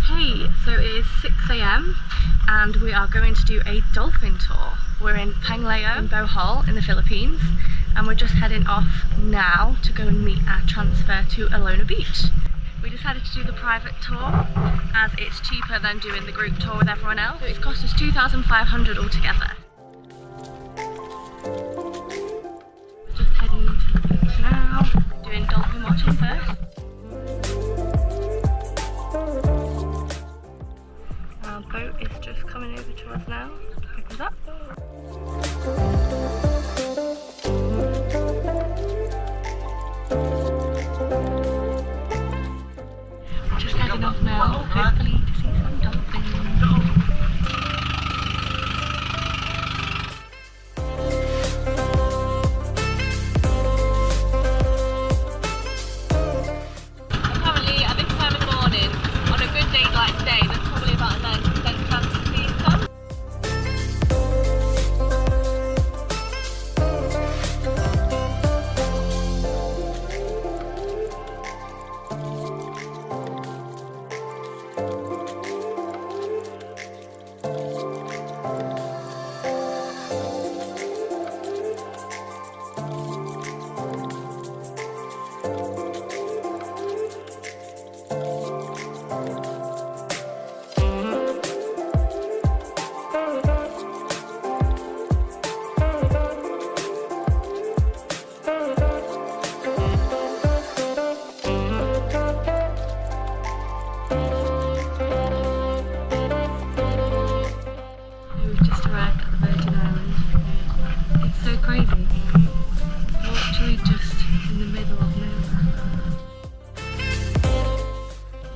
Hey, so it is 6 AM and we are going to do a dolphin tour. We're in Panglao in Bohol in the Philippines and we're just heading off now to go and meet our transfer to Alona Beach. We decided to do the private tour as it's cheaper than doing the group tour with everyone else. So it's cost us 2,500 altogether. We're just heading to the beach now, doing dolphin watching first. Our boat is just coming over to us now to pick us up. We're just heading off now, hopefully to see some dolphins. Apparently at this time of the morning, on a good day like today, there's probably about a 90% chance of seeing some.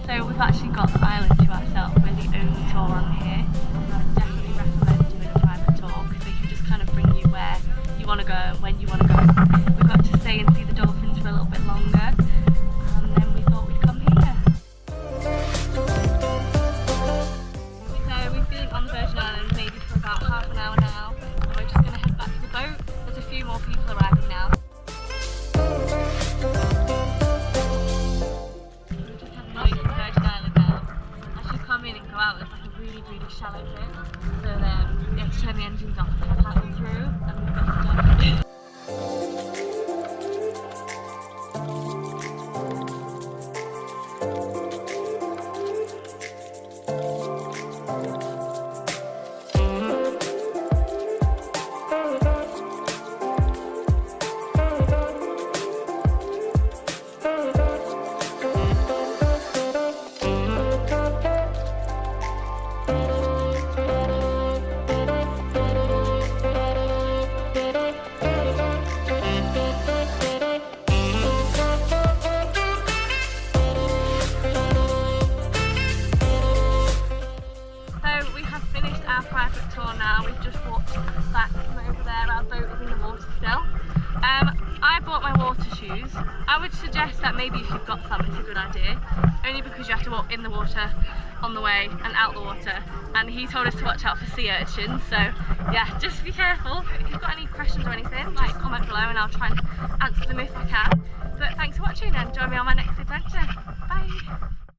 So we've actually got the island to ourselves. We're the only tour on here. I definitely recommend doing a private tour because they can just kind of bring you where you want to go and when you want to go. We got to stay and see the dolphins for a little bit longer and then we thought we'd come here. So we've been on the Virgin Islands maybe for about half an hour now and we're just going to head back to the boat. There's a few more people arriving now. There's like a really shallow bit, so then we have to turn the engines off and paddle through and we've got to private tour now. We've just walked back from over there. Our boat is in the water still. I bought my water shoes. I would suggest that maybe if you've got some, it's a good idea. Only because you have to walk in the water on the way and out the water. And he told us to watch out for sea urchins. So yeah, just be careful. If you've got any questions or anything, like comment below and I'll try and answer them if I can. But thanks for watching and join me on my next adventure. Bye!